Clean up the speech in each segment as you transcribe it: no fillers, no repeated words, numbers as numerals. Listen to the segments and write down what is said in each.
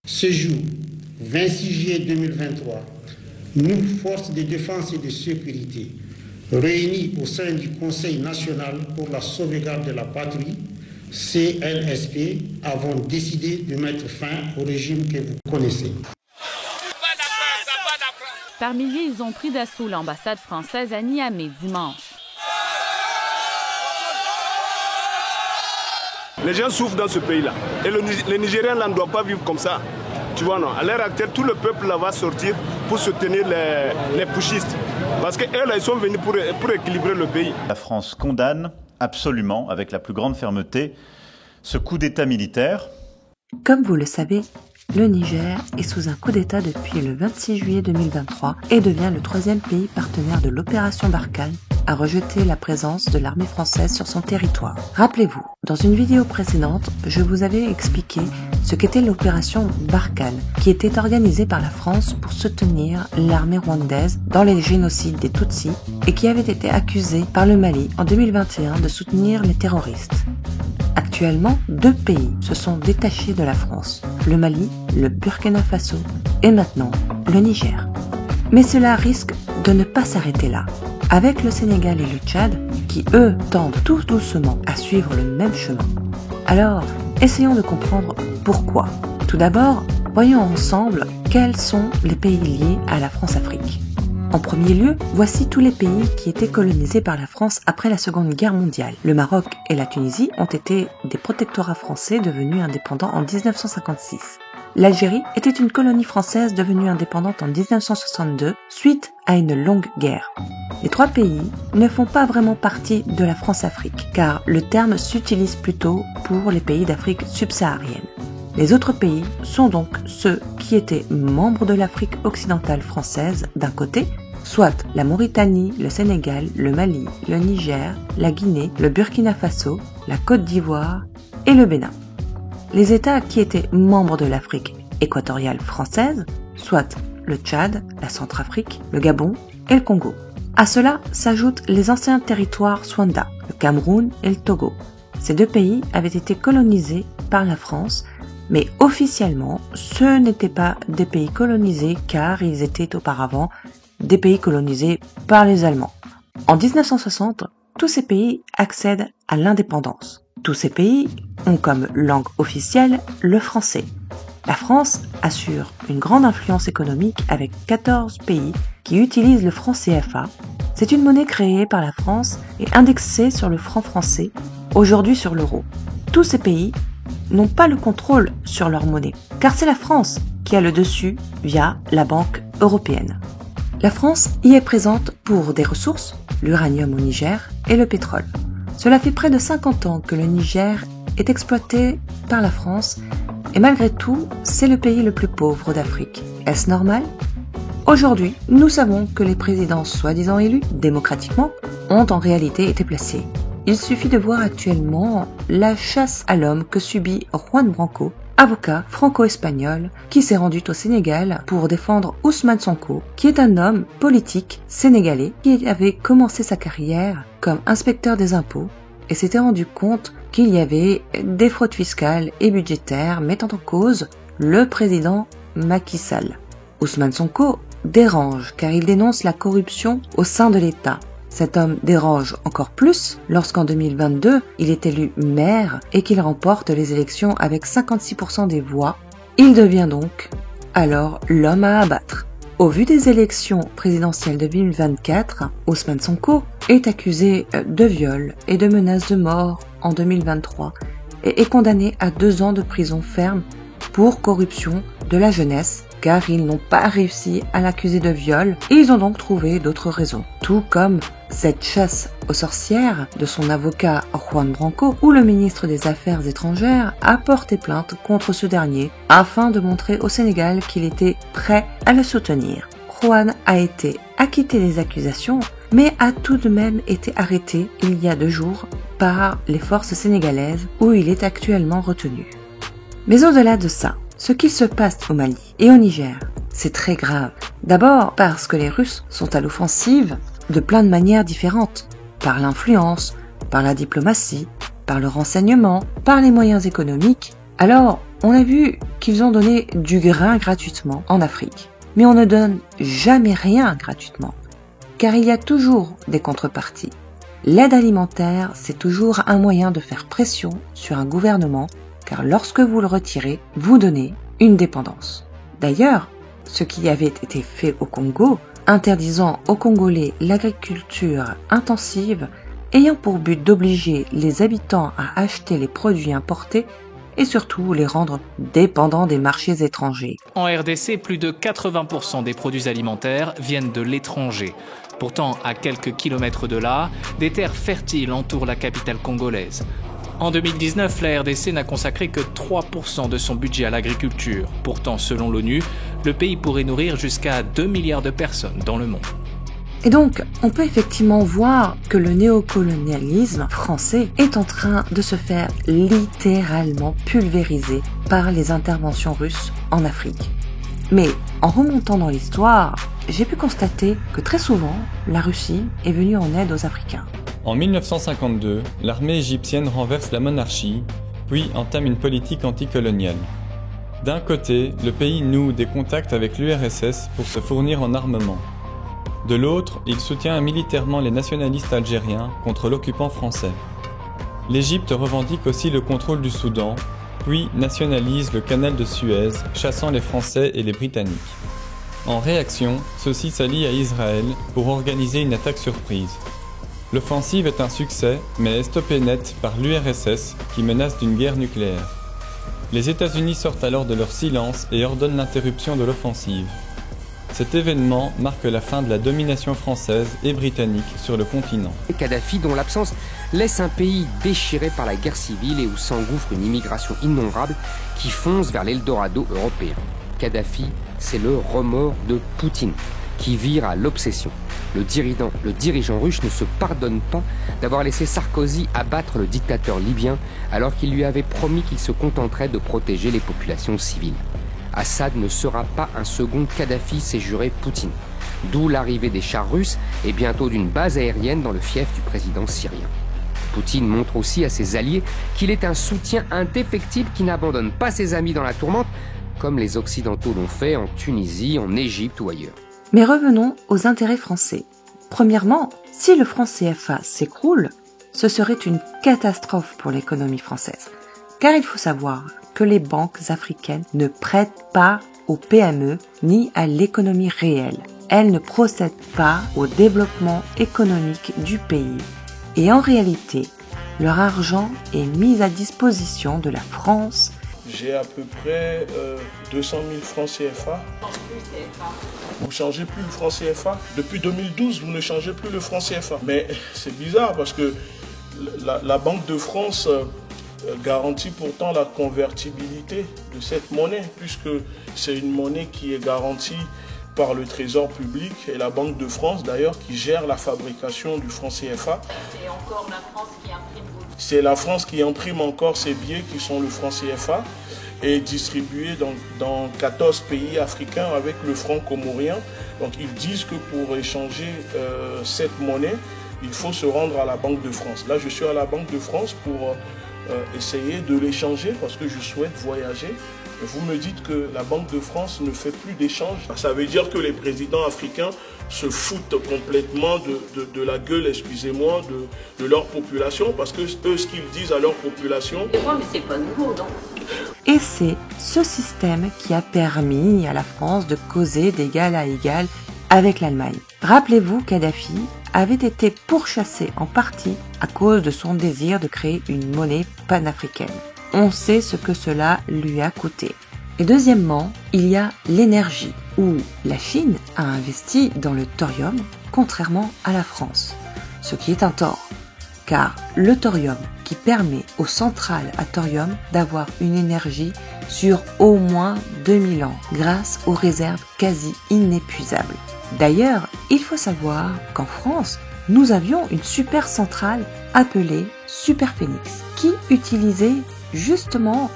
Ce jour, 26 juillet 2023, nous, forces de défense et de sécurité, réunis au sein du Conseil national pour la sauvegarde de la patrie, CNSP, avons décidé de mettre fin au régime que vous connaissez. Par milliers, ils ont pris d'assaut l'ambassade française à Niamey dimanche. Les gens souffrent dans ce pays-là. Et les Nigériens là, ne doivent pas vivre comme ça. Tu vois, non. À l'heure actuelle, tout le peuple là va sortir pour soutenir les putschistes. Parce qu'eux, là, ils sont venus pour équilibrer le pays. La France condamne absolument, avec la plus grande fermeté, ce coup d'État militaire. Comme vous le savez, le Niger est sous un coup d'État depuis le 26 juillet 2023 et devient le 3e pays partenaire de l'opération Barkhane à rejeter la présence de l'armée française sur son territoire. Rappelez-vous, dans une vidéo précédente, je vous avais expliqué ce qu'était l'opération Barkhane, qui était organisée par la France pour soutenir l'armée rwandaise dans les génocides des Tutsis et qui avait été accusée par le Mali en 2021 de soutenir les terroristes. Actuellement, 2 pays se sont détachés de la France, le Mali, le Burkina Faso et maintenant le Niger. Mais cela risque de ne pas s'arrêter là, avec le Sénégal et le Tchad qui, eux, tendent tout doucement à suivre le même chemin. Alors, essayons de comprendre pourquoi. Tout d'abord, voyons ensemble quels sont les pays liés à la France-Afrique. En premier lieu, voici tous les pays qui étaient colonisés par la France après la Seconde Guerre mondiale. Le Maroc et la Tunisie ont été des protectorats français devenus indépendants en 1956. L'Algérie était une colonie française devenue indépendante en 1962 suite à une longue guerre. Les 3 pays ne font pas vraiment partie de la France-Afrique, car le terme s'utilise plutôt pour les pays d'Afrique subsaharienne. Les autres pays sont donc ceux qui étaient membres de l'Afrique occidentale française d'un côté, soit la Mauritanie, le Sénégal, le Mali, le Niger, la Guinée, le Burkina Faso, la Côte d'Ivoire et le Bénin. Les États qui étaient membres de l'Afrique équatoriale française, soit le Tchad, la Centrafrique, le Gabon et le Congo. À cela s'ajoutent les anciens territoires Swanda, le Cameroun et le Togo. Ces 2 pays avaient été colonisés par la France, mais officiellement, ce n'étaient pas des pays colonisés car ils étaient auparavant des pays colonisés par les Allemands. En 1960, tous ces pays accèdent à l'indépendance. Tous ces pays ont comme langue officielle le français. La France assure une grande influence économique avec 14 pays qui utilisent le franc CFA. C'est une monnaie créée par la France et indexée sur le franc français, aujourd'hui sur l'euro. Tous ces pays n'ont pas le contrôle sur leur monnaie, car c'est la France qui a le dessus via la Banque européenne. La France y est présente pour des ressources, l'uranium au Niger et le pétrole. Cela fait près de 50 ans que le Niger est exploité par la France et malgré tout, c'est le pays le plus pauvre d'Afrique. Est-ce normal ? Aujourd'hui, nous savons que les présidents soi-disant élus démocratiquement ont en réalité été placés. Il suffit de voir actuellement la chasse à l'homme que subit Juan Branco, avocat franco-espagnol qui s'est rendu au Sénégal pour défendre Ousmane Sonko, qui est un homme politique sénégalais qui avait commencé sa carrière comme inspecteur des impôts et s'était rendu compte qu'il y avait des fraudes fiscales et budgétaires mettant en cause le président Macky Sall. Ousmane Sonko dérange car il dénonce la corruption au sein de l'État. Cet homme dérange encore plus lorsqu'en 2022, il est élu maire et qu'il remporte les élections avec 56% des voix. Il devient donc alors l'homme à abattre. Au vu des élections présidentielles de 2024, Ousmane Sonko est accusé de viol et de menaces de mort en 2023 et est condamné à 2 ans de prison ferme pour corruption de la jeunesse, car ils n'ont pas réussi à l'accuser de viol et ils ont donc trouvé d'autres raisons. Tout comme cette chasse aux sorcières de son avocat Juan Branco, où le ministre des Affaires étrangères a porté plainte contre ce dernier afin de montrer au Sénégal qu'il était prêt à le soutenir. Juan a été acquitté des accusations, mais a tout de même été arrêté il y a 2 jours par les forces sénégalaises où il est actuellement retenu. Mais au-delà de ça, ce qui se passe au Mali et au Niger, c'est très grave. D'abord parce que les Russes sont à l'offensive de plein de manières différentes, par l'influence, par la diplomatie, par le renseignement, par les moyens économiques. Alors, On a vu qu'ils ont donné du grain gratuitement en Afrique. Mais on ne donne jamais rien gratuitement, car il y a toujours des contreparties. L'aide alimentaire, c'est toujours un moyen de faire pression sur un gouvernement, car lorsque vous le retirez, vous donnez une dépendance. D'ailleurs, ce qui avait été fait au Congo, interdisant aux Congolais l'agriculture intensive, ayant pour but d'obliger les habitants à acheter les produits importés et surtout les rendre dépendants des marchés étrangers. En RDC, plus de 80% des produits alimentaires viennent de l'étranger. Pourtant, à quelques kilomètres de là, des terres fertiles entourent la capitale congolaise. En 2019, la RDC n'a consacré que 3% de son budget à l'agriculture. Pourtant, selon l'ONU, le pays pourrait nourrir jusqu'à 2 milliards de personnes dans le monde. Et donc, on peut effectivement voir que le néocolonialisme français est en train de se faire littéralement pulvériser par les interventions russes en Afrique. Mais en remontant dans l'histoire, j'ai pu constater que très souvent, la Russie est venue en aide aux Africains. En 1952, l'armée égyptienne renverse la monarchie, puis entame une politique anticoloniale. D'un côté, le pays noue des contacts avec l'URSS pour se fournir en armement. De l'autre, il soutient militairement les nationalistes algériens contre l'occupant français. L'Égypte revendique aussi le contrôle du Soudan, puis nationalise le canal de Suez, chassant les Français et les Britanniques. En réaction, ceux-ci s'allient à Israël pour organiser une attaque surprise. L'offensive est un succès, mais est stoppée net par l'URSS qui menace d'une guerre nucléaire. Les États-Unis sortent alors de leur silence et ordonnent l'interruption de l'offensive. Cet événement marque la fin de la domination française et britannique sur le continent. Kadhafi, dont l'absence laisse un pays déchiré par la guerre civile et où s'engouffre une immigration innombrable qui fonce vers l'Eldorado européen. Kadhafi, c'est le remords de Poutine, qui vire à l'obsession. Le dirigeant russe ne se pardonne pas d'avoir laissé Sarkozy abattre le dictateur libyen alors qu'il lui avait promis qu'il se contenterait de protéger les populations civiles. Assad ne sera pas un second Kadhafi, s'est juré Poutine. D'où l'arrivée des chars russes et bientôt d'une base aérienne dans le fief du président syrien. Poutine montre aussi à ses alliés qu'il est un soutien indéfectible qui n'abandonne pas ses amis dans la tourmente, comme les Occidentaux l'ont fait en Tunisie, en Égypte ou ailleurs. Mais revenons aux intérêts français. Premièrement, si le franc CFA s'écroule, ce serait une catastrophe pour l'économie française. Car il faut savoir que les banques africaines ne prêtent pas aux PME ni à l'économie réelle. Elles ne procèdent pas au développement économique du pays. Et en réalité, leur argent est mis à disposition de la France. J'ai à peu près 200 000 francs CFA. Vous ne changez plus le franc CFA. Depuis 2012, vous ne changez plus le franc CFA. Mais c'est bizarre parce que la Banque de France garantit pourtant la convertibilité de cette monnaie, puisque c'est une monnaie qui est garantie par le Trésor public et la Banque de France d'ailleurs qui gère la fabrication du franc CFA. C'est encore la France qui imprime. C'est la France qui imprime encore ces billets qui sont le franc CFA et distribués dans 14 pays africains avec le franc comorien. Donc ils disent que pour échanger cette monnaie, il faut se rendre à la Banque de France. Là, je suis à la Banque de France pour essayer de l'échanger parce que je souhaite voyager. Et vous me dites que la Banque de France ne fait plus d'échanges. Ça veut dire que les présidents africains se foutent complètement de la gueule, excusez-moi, de leur population, parce que eux, ce qu'ils disent à leur population... Mais c'est pas nouveau, non? Et c'est ce système qui a permis à la France de causer d'égal à égal avec l'Allemagne. Rappelez-vous, Kadhafi avait été pourchassé en partie à cause de son désir de créer une monnaie panafricaine. On sait ce que cela lui a coûté. Et deuxièmement, il y a l'énergie, où la Chine a investi dans le thorium, contrairement à la France, ce qui est un tort, car le thorium qui permet aux centrales à thorium d'avoir une énergie sur au moins 2000 ans, grâce aux réserves quasi inépuisables. D'ailleurs, il faut savoir qu'en France, nous avions une super centrale appelée Superphénix, qui utilisait justement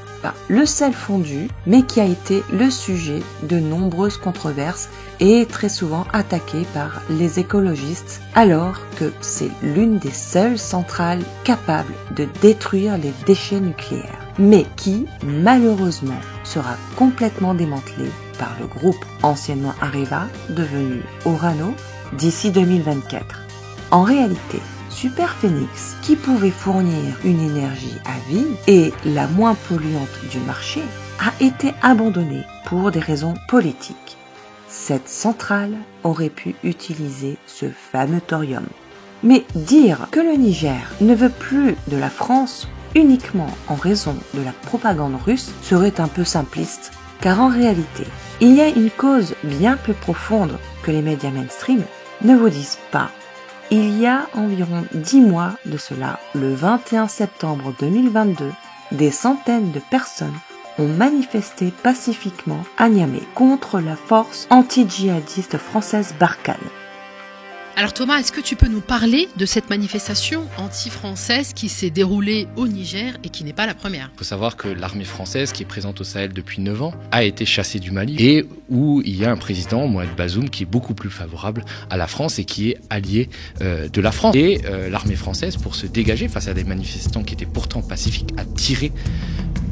le sel fondu, mais qui a été le sujet de nombreuses controverses et très souvent attaquée par les écologistes, alors que c'est l'une des seules centrales capables de détruire les déchets nucléaires. mais qui, malheureusement, sera complètement démantelé par le groupe anciennement Areva, devenu Orano, d'ici 2024. En réalité, Super Phénix, qui pouvait fournir une énergie à vie et la moins polluante du marché, a été abandonnée pour des raisons politiques. Cette centrale aurait pu utiliser ce fameux thorium. Mais dire que le Niger ne veut plus de la France uniquement en raison de la propagande russe serait un peu simpliste, car en réalité, il y a une cause bien plus profonde que les médias mainstream ne vous disent pas. Il y a environ 10 mois de cela, le 21 septembre 2022, des centaines de personnes ont manifesté pacifiquement à Niamey contre la force anti-djihadiste française Barkhane. Alors Thomas, est-ce que tu peux nous parler de cette manifestation anti-française qui s'est déroulée au Niger et qui n'est pas la première? Il faut savoir que l'armée française, qui est présente au Sahel depuis 9 ans, a été chassée du Mali et où il y a un président, Mohamed Bazoum, qui est beaucoup plus favorable à la France et qui est allié de la France. Et l'armée française, pour se dégager face à des manifestants qui étaient pourtant pacifiques, a tiré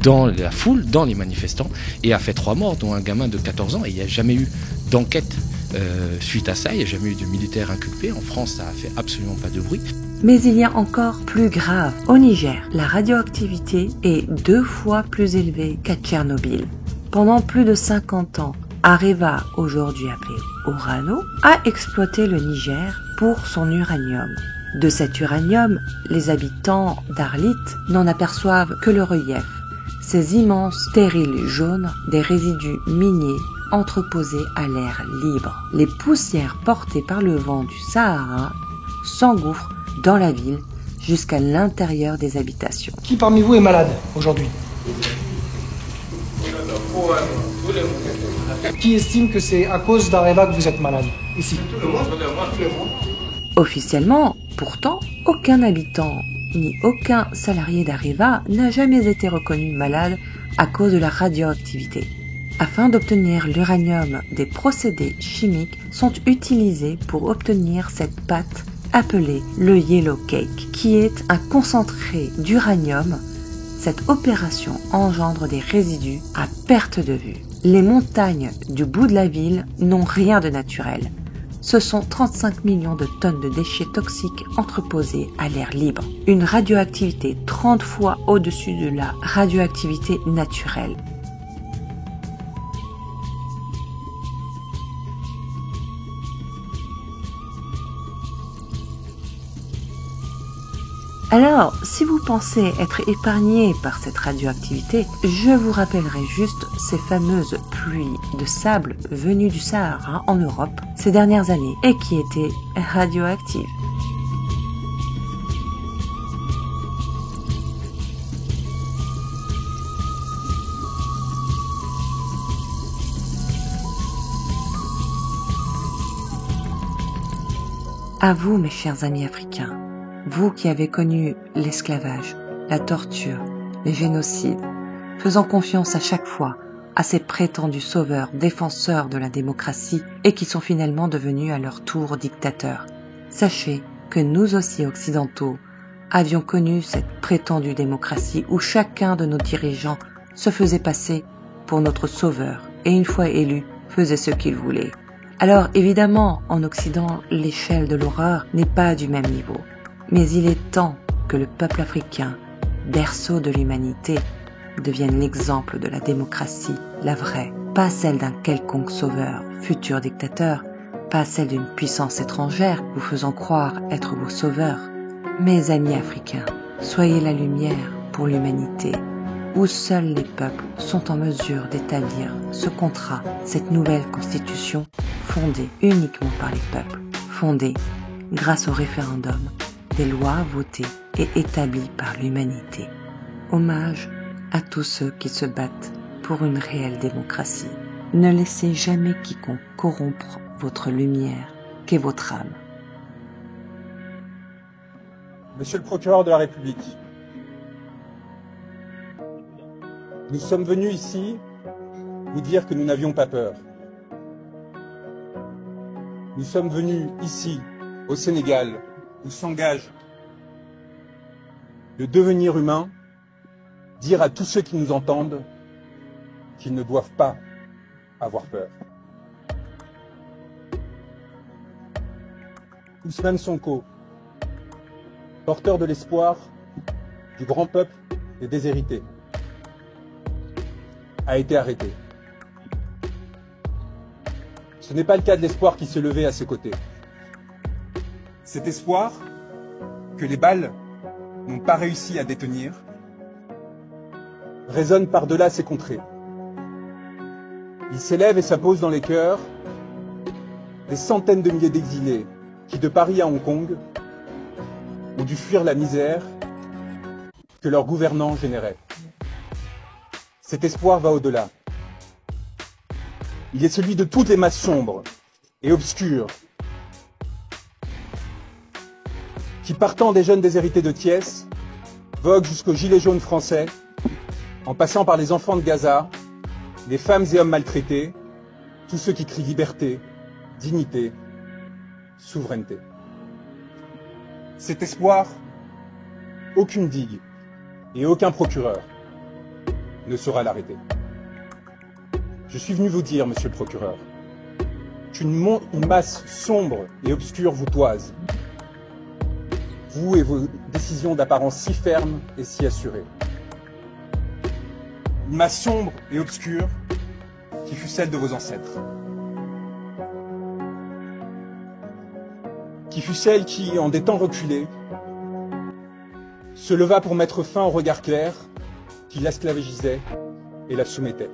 dans la foule, dans les manifestants, et a fait 3 morts, dont un gamin de 14 ans, et il n'y a jamais eu d'enquête suite à ça, il n'y a jamais eu de militaires inculpés. En France, ça a fait absolument pas de bruit. Mais il y a encore plus grave. Au Niger, la radioactivité est 2 fois plus élevée qu'à Tchernobyl. Pendant plus de 50 ans, Areva, aujourd'hui appelé Orano, a exploité le Niger pour son uranium. De cet uranium, les habitants d'Arlit n'en aperçoivent que le relief. Ces immenses stériles jaunes des résidus miniers entreposés à l'air libre. Les poussières portées par le vent du Sahara s'engouffrent dans la ville jusqu'à l'intérieur des habitations. Qui parmi vous est malade aujourd'hui? Qui estime que c'est à cause d'Areva que vous êtes malade ici? Officiellement, pourtant, aucun habitant ni aucun salarié d'Areva n'a jamais été reconnu malade à cause de la radioactivité. Afin d'obtenir l'uranium, des procédés chimiques sont utilisés pour obtenir cette pâte appelée le yellow cake, qui est un concentré d'uranium. Cette opération engendre des résidus à perte de vue. Les montagnes du bout de la ville n'ont rien de naturel. Ce sont 35 millions de tonnes de déchets toxiques entreposés à l'air libre. Une radioactivité 30 fois au-dessus de la radioactivité naturelle. Alors, si vous pensez être épargné par cette radioactivité, je vous rappellerai juste ces fameuses pluies de sable venues du Sahara en Europe ces dernières années et qui étaient radioactives. À vous, mes chers amis africains, vous qui avez connu l'esclavage, la torture, les génocides, faisant confiance à chaque fois à ces prétendus sauveurs, défenseurs de la démocratie et qui sont finalement devenus à leur tour dictateurs. Sachez que nous aussi occidentaux avions connu cette prétendue démocratie où chacun de nos dirigeants se faisait passer pour notre sauveur et une fois élu faisait ce qu'il voulait. Alors évidemment, en Occident, l'échelle de l'horreur n'est pas du même niveau. Mais il est temps que le peuple africain, berceau de l'humanité, devienne l'exemple de la démocratie, la vraie, pas celle d'un quelconque sauveur, futur dictateur, pas celle d'une puissance étrangère vous faisant croire être vos sauveurs. Mes amis africains, soyez la lumière pour l'humanité, où seuls les peuples sont en mesure d'établir ce contrat, cette nouvelle constitution fondée uniquement par les peuples, fondée grâce au référendum, des lois votées et établies par l'humanité. Hommage à tous ceux qui se battent pour une réelle démocratie. Ne laissez jamais quiconque corrompre votre lumière qu'est votre âme. Monsieur le procureur de la République, nous sommes venus ici vous dire que nous n'avions pas peur. Nous sommes venus ici, au Sénégal, où s'engage le devenir humain dire à tous ceux qui nous entendent qu'ils ne doivent pas avoir peur. Ousmane Sonko, porteur de l'espoir du grand peuple des déshérités, a été arrêté. Ce n'est pas le cas de l'espoir qui se levait à ses côtés. Cet espoir que les balles n'ont pas réussi à détenir résonne par-delà ces contrées. Il s'élève et s'impose dans les cœurs des centaines de milliers d'exilés qui, de Paris à Hong Kong, ont dû fuir la misère que leurs gouvernants généraient. Cet espoir va au-delà. Il est celui de toutes les masses sombres et obscures qui, partant des jeunes déshérités de Thiès, voguent jusqu'aux gilets jaunes français, en passant par les enfants de Gaza, les femmes et hommes maltraités, tous ceux qui crient liberté, dignité, souveraineté. Cet espoir, aucune digue et aucun procureur ne saura l'arrêter. Je suis venu vous dire, monsieur le procureur, qu'une masse sombre et obscure vous toise, vous et vos décisions d'apparence si fermes et si assurées. Une masse sombre et obscure qui fut celle de vos ancêtres. Qui fut celle qui, en des temps reculés, se leva pour mettre fin au regard clair qui l'esclavagisait et la soumettait.